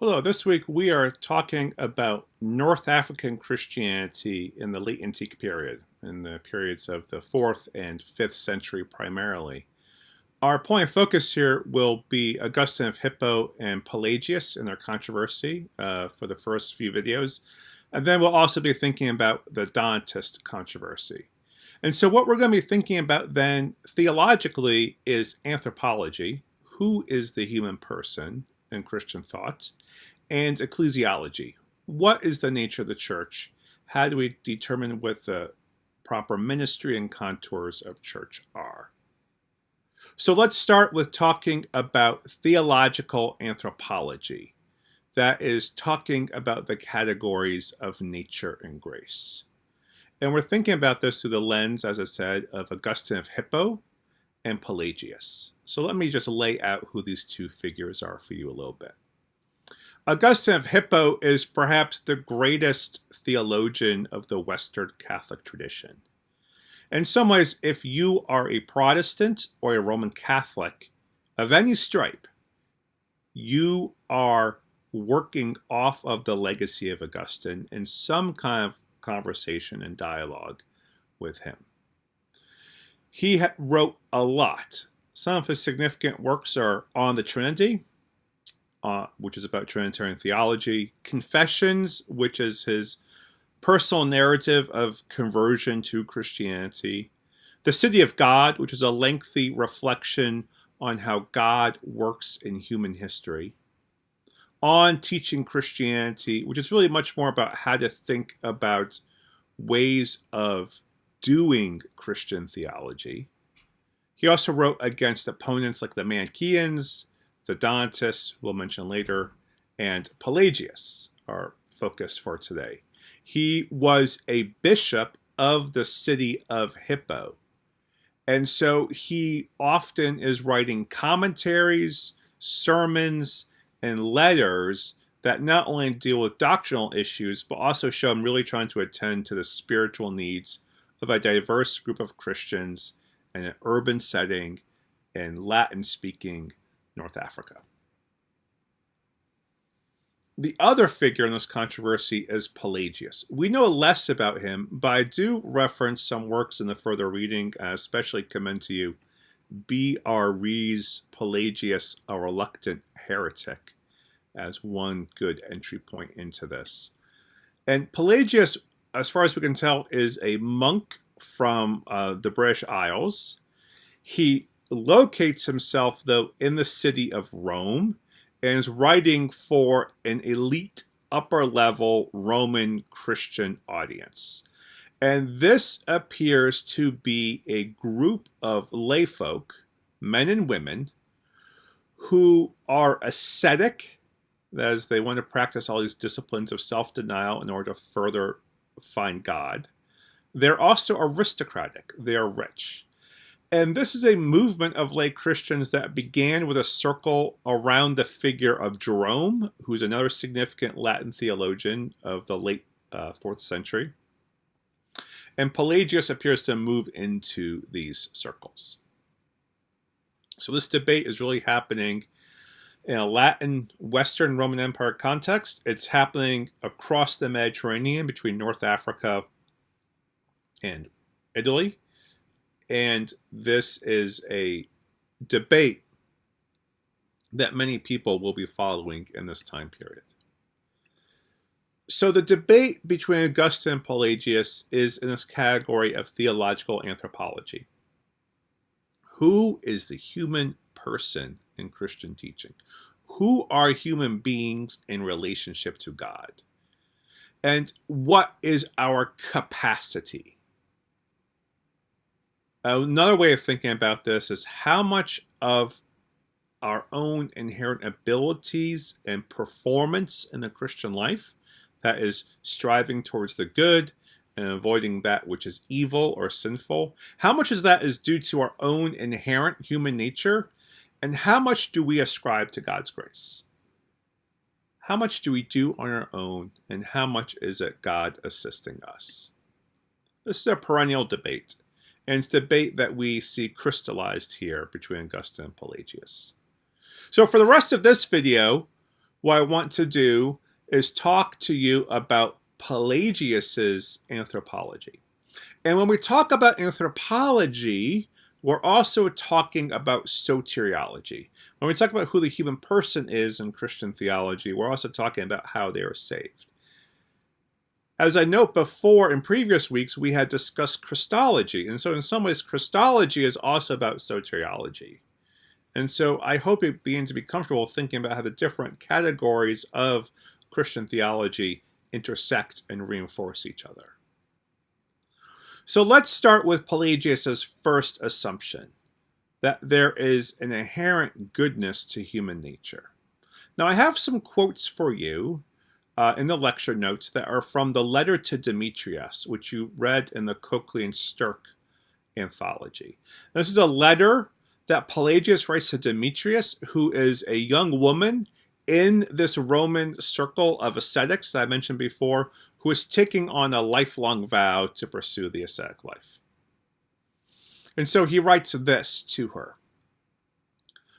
Hello, this week we are talking about North African Christianity in the late antique period, in the periods of the 4th and 5th century primarily. Our point of focus here will be Augustine of Hippo and Pelagius and their controversy for the first few videos. And then we'll also be thinking about the Donatist controversy. And so what we're going to be thinking about then theologically is anthropology. Who is the human person in Christian thought? And ecclesiology. What is the nature of the church? How do we determine what the proper ministry and contours of church are? So let's start with talking about theological anthropology. That is talking about the categories of nature and grace. And we're thinking about this through the lens, as I said, of Augustine of Hippo and Pelagius. So let me just lay out who these two figures are for you a little bit. Augustine of Hippo is perhaps the greatest theologian of the Western Catholic tradition. In some ways, if you are a Protestant or a Roman Catholic of any stripe, you are working off of the legacy of Augustine in some kind of conversation and dialogue with him. He wrote a lot. Some of his significant works are on the Trinity, which is about Trinitarian theology, Confessions, which is his personal narrative of conversion to Christianity, The City of God, which is a lengthy reflection on how God works in human history, On Teaching Christianity, which is really much more about how to think about ways of doing Christian theology. He also wrote against opponents like the Manichaeans, the Donatists, we'll mention later, and Pelagius, our focus for today. He was a bishop of the city of Hippo. And so he often is writing commentaries, sermons, and letters that not only deal with doctrinal issues, but also show him really trying to attend to the spiritual needs of a diverse group of Christians in an urban setting in Latin-speaking North Africa. The other figure in this controversy is Pelagius. We know less about him, but I do reference some works in the further reading. I especially commend to you B.R. Rees' Pelagius, a Reluctant Heretic, as one good entry point into this. And Pelagius, as far as we can tell, is a monk from the British Isles. He locates himself, though, in the city of Rome and is writing for an elite upper-level Roman Christian audience. And this appears to be a group of layfolk, men and women, who are ascetic, that is, they want to practice all these disciplines of self-denial in order to further find God. They're also aristocratic. They are rich. And this is a movement of lay Christians that began with a circle around the figure of Jerome, who's another significant Latin theologian of the late 4th century. And Pelagius appears to move into these circles. So this debate is really happening in a Latin Western Roman Empire context. It's happening across the Mediterranean between North Africa and Italy. And this is a debate that many people will be following in this time period. So the debate between Augustine and Pelagius is in this category of theological anthropology. Who is the human person in Christian teaching? Who are human beings in relationship to God? And what is our capacity? Another way of thinking about this is how much of our own inherent abilities and performance in the Christian life, that is striving towards the good and avoiding that which is evil or sinful, how much of that is due to our own inherent human nature, and how much do we ascribe to God's grace? How much do we do on our own, and how much is it God assisting us? This is a perennial debate. And it's a debate that we see crystallized here between Augustine and Pelagius. So for the rest of this video, what I want to do is talk to you about Pelagius's anthropology. And when we talk about anthropology, we're also talking about soteriology. When we talk about who the human person is in Christian theology, we're also talking about how they are saved. As I note before, in previous weeks, we had discussed Christology. And so in some ways, Christology is also about soteriology. And so I hope you begin to be comfortable thinking about how the different categories of Christian theology intersect and reinforce each other. So let's start with Pelagius's first assumption, that there is an inherent goodness to human nature. Now I have some quotes for you in the lecture notes that are from the letter to Demetrius, which you read in the Coakley and Stirk anthology. This is a letter that Pelagius writes to Demetrius, who is a young woman in this Roman circle of ascetics that I mentioned before, who is taking on a lifelong vow to pursue the ascetic life. And so he writes this to her.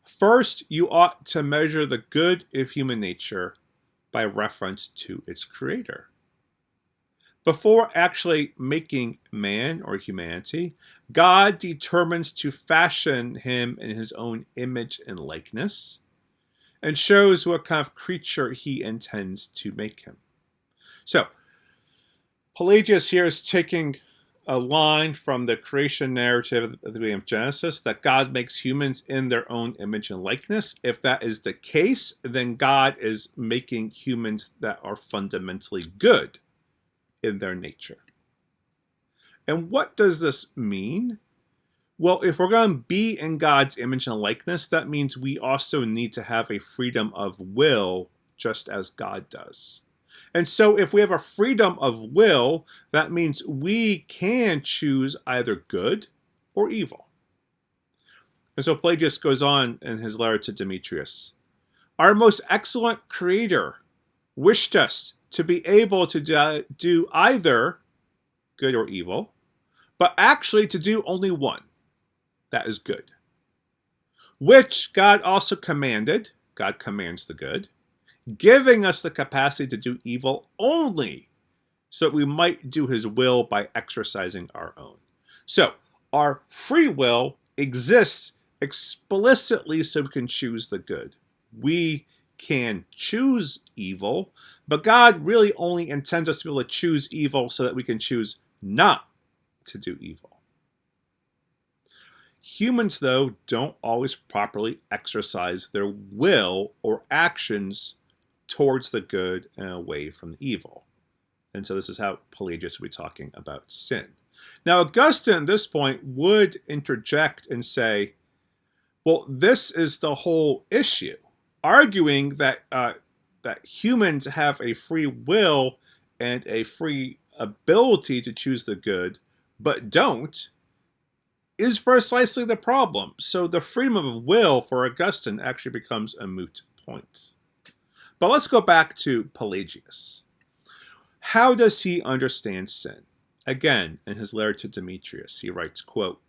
First, you ought to measure the good of human nature by reference to its creator. Before actually making man or humanity, God determines to fashion him in his own image and likeness, and shows what kind of creature he intends to make him. So, Pelagius here is taking a line from the creation narrative at the beginning of Genesis, that God makes humans in their own image and likeness. If that is the case, then God is making humans that are fundamentally good in their nature. And what does this mean? Well, if we're going to be in God's image and likeness, that means we also need to have a freedom of will, just as God does. And so if we have a freedom of will, that means we can choose either good or evil. And so Pelagius goes on in his letter to Demetrius. Our most excellent creator wished us to be able to do either good or evil, but actually to do only one, that is good, which God also commanded. God commands the good, giving us the capacity to do evil only so that we might do his will by exercising our own. So our free will exists explicitly so we can choose the good. We can choose evil, but God really only intends us to be able to choose evil so that we can choose not to do evil. Humans, though, don't always properly exercise their will or actions towards the good and away from the evil. And so this is how Pelagius will be talking about sin. Now, Augustine at this point would interject and say, well, this is the whole issue, arguing that that humans have a free will and a free ability to choose the good, but don't, is precisely the problem. So the freedom of will for Augustine actually becomes a moot point. But let's go back to Pelagius. How does he understand sin? Again, in his letter to Demetrius, he writes, quote,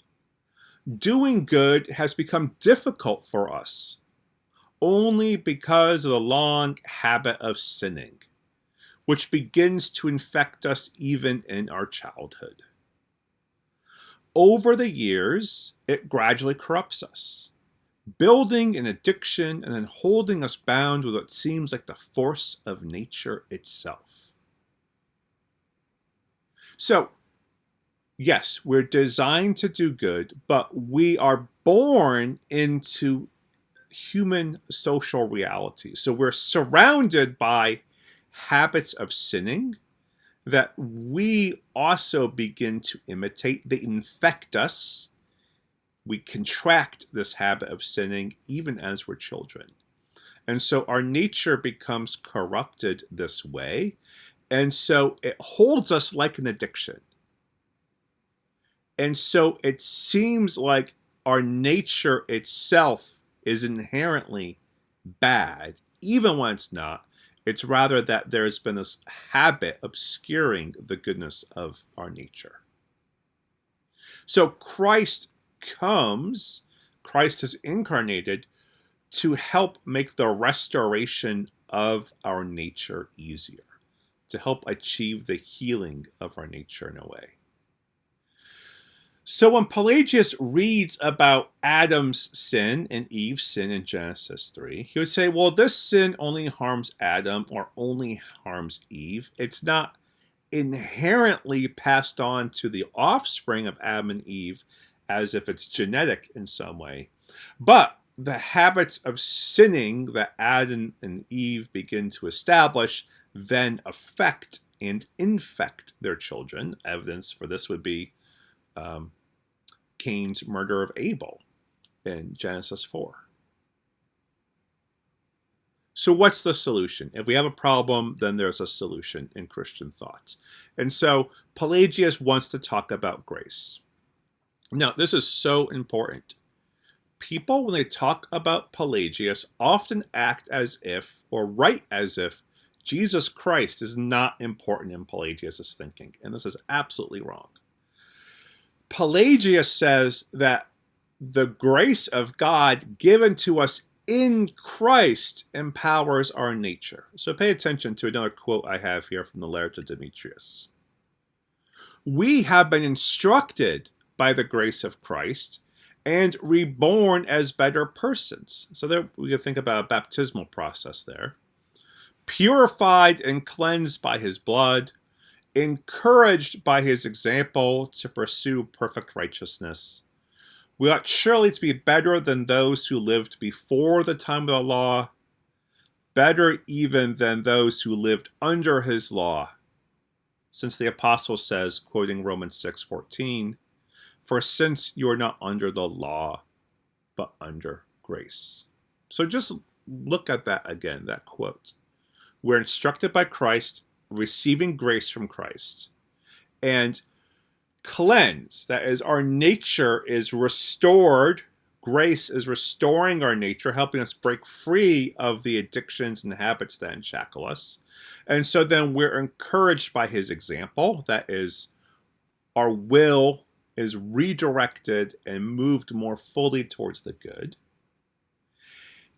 doing good has become difficult for us only because of the long habit of sinning, which begins to infect us even in our childhood. Over the years, it gradually corrupts us, building an addiction and then holding us bound with what seems like the force of nature itself. So, yes, we're designed to do good, but we are born into human social reality. So we're surrounded by habits of sinning that we also begin to imitate. They infect us. We contract this habit of sinning even as we're children. And so our nature becomes corrupted this way. And so it holds us like an addiction. And so it seems like our nature itself is inherently bad, even when it's not. It's rather that there's been this habit obscuring the goodness of our nature. So Christ comes, Christ is incarnated to help make the restoration of our nature easier, to help achieve the healing of our nature in a way. So when Pelagius reads about Adam's sin and Eve's sin in Genesis 3, he would say, well, this sin only harms Adam or only harms Eve. It's not inherently passed on to the offspring of Adam and Eve as if it's genetic in some way. But the habits of sinning that Adam and Eve begin to establish then affect and infect their children. Evidence for this would be Cain's murder of Abel in Genesis 4. So what's the solution? If we have a problem, then there's a solution in Christian thought. And so Pelagius wants to talk about grace. Now, this is so important. People, when they talk about Pelagius, often act as if, or write as if, Jesus Christ is not important in Pelagius' thinking. And this is absolutely wrong. Pelagius says that the grace of God given to us in Christ empowers our nature. So pay attention to another quote I have here from the letter to Demetrius. We have been instructed by the grace of Christ and reborn as better persons. So there we can think about a baptismal process there. Purified and cleansed by his blood, encouraged by his example to pursue perfect righteousness. We ought surely to be better than those who lived before the time of the law, better even than those who lived under his law. Since the apostle says, quoting Romans 6:14, for since you are not under the law, but under grace. So just look at that again, that quote. We're instructed by Christ, receiving grace from Christ, and cleansed. That is, our nature is restored. Grace is restoring our nature, helping us break free of the addictions and habits that shackle us. And so then we're encouraged by his example. That is, our will is redirected and moved more fully towards the good.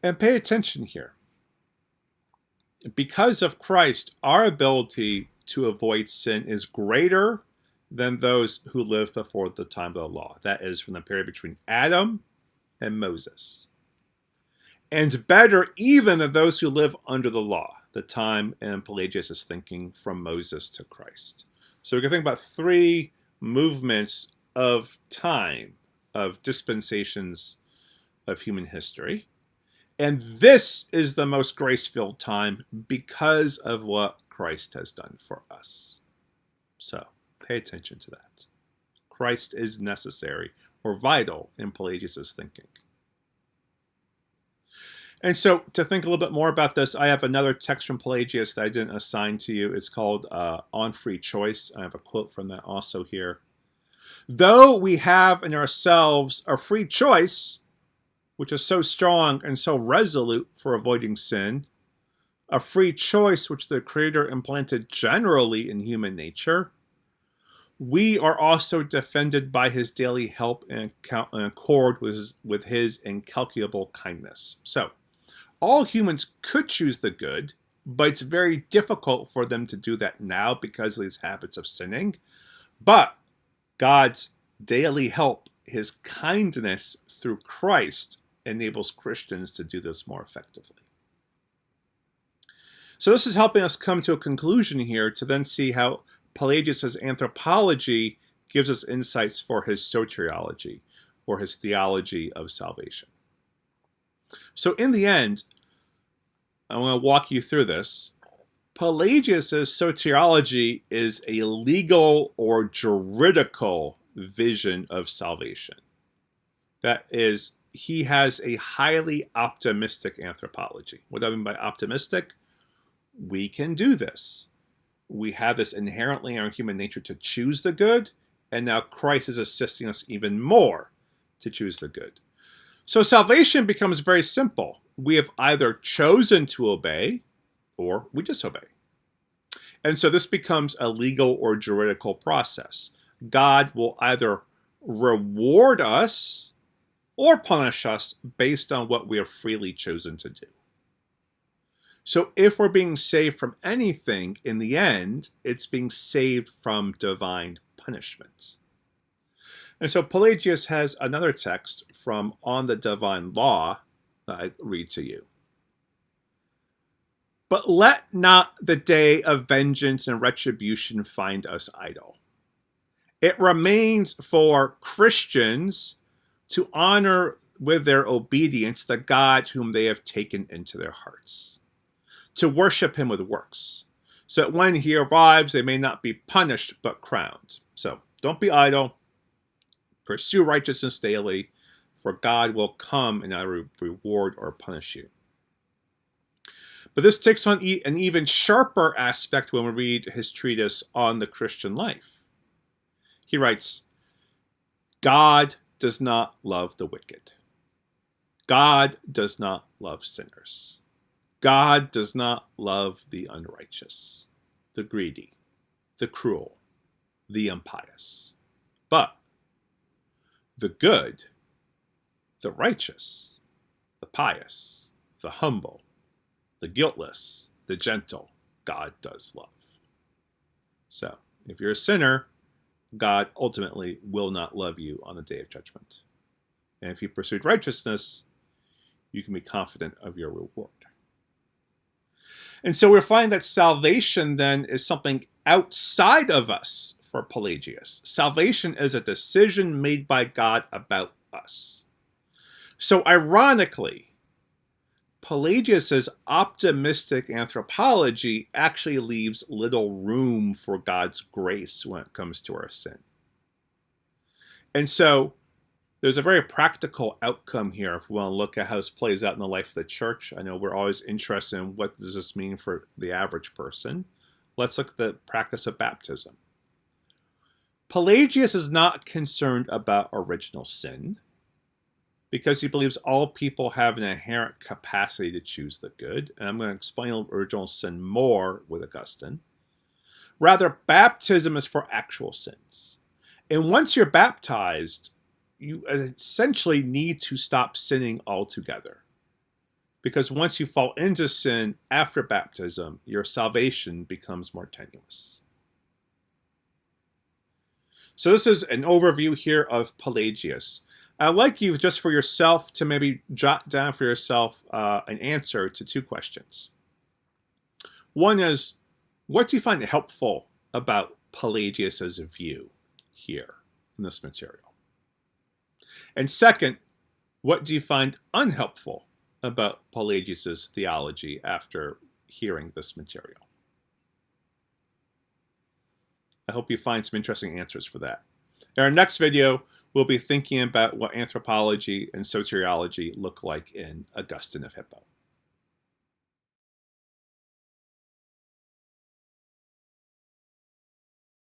And pay attention here. Because of Christ, our ability to avoid sin is greater than those who lived before the time of the law. That is, from the period between Adam and Moses. And better even than those who live under the law, the time in Pelagius is thinking from Moses to Christ. So we can think about three movements of time, of dispensations of human history. And this is the most grace-filled time because of what Christ has done for us. So pay attention to that. Christ is necessary or vital in Pelagius' thinking. And so to think a little bit more about this, I have another text from Pelagius that I didn't assign to you. It's called On Free Choice. I have a quote from that also here. Though we have in ourselves a free choice, which is so strong and so resolute for avoiding sin, a free choice which the Creator implanted generally in human nature, we are also defended by his daily help in accord with his incalculable kindness. So, all humans could choose the good, but it's very difficult for them to do that now because of these habits of sinning. But God's daily help, his kindness through Christ, enables Christians to do this more effectively. So this is helping us come to a conclusion here to then see how Pelagius' anthropology gives us insights for his soteriology, or his theology of salvation. So in the end, I'm going to walk you through this. Pelagius' soteriology is a legal or juridical vision of salvation. That is, he has a highly optimistic anthropology. What do I mean by optimistic? We can do this. We have this inherently in our human nature to choose the good, and now Christ is assisting us even more to choose the good. So salvation becomes very simple. We have either chosen to obey, or we disobey. And so this becomes a legal or juridical process. God will either reward us or punish us based on what we have freely chosen to do. So if we're being saved from anything, in the end, it's being saved from divine punishment. And so Pelagius has another text from On the Divine Law that I read to you. But let not the day of vengeance and retribution find us idle. It remains for Christians to honor with their obedience the God whom they have taken into their hearts, to worship him with works, so that when he arrives, they may not be punished but crowned. So don't be idle. Pursue righteousness daily, for God will come and either reward or punish you. But this takes on an even sharper aspect when we read his treatise on the Christian life. He writes, God does not love the wicked. God does not love sinners. God does not love the unrighteous, the greedy, the cruel, the impious. But the good, the righteous, the pious, the humble, the guiltless, the gentle, God does love. So, if you're a sinner, God ultimately will not love you on the day of judgment. And if you pursued righteousness, you can be confident of your reward. And so we find that salvation then is something outside of us for Pelagius. Salvation is a decision made by God about us. So ironically, Pelagius's optimistic anthropology actually leaves little room for God's grace when it comes to our sin. And so there's a very practical outcome here if we want to look at how this plays out in the life of the church. I know we're always interested in what does this mean for the average person. Let's look at the practice of baptism. Pelagius is not concerned about original sin because he believes all people have an inherent capacity to choose the good. And I'm going to explain original sin more with Augustine. Rather, baptism is for actual sins. And once you're baptized, you essentially need to stop sinning altogether. Because once you fall into sin after baptism, your salvation becomes more tenuous. So this is an overview here of Pelagius. I'd like you, just for yourself, to maybe jot down for yourself an answer to two questions. One is, what do you find helpful about Pelagius' view here in this material? And second, what do you find unhelpful about Pelagius' theology after hearing this material? I hope you find some interesting answers for that. In our next video, we'll be thinking about what anthropology and soteriology look like in Augustine of Hippo.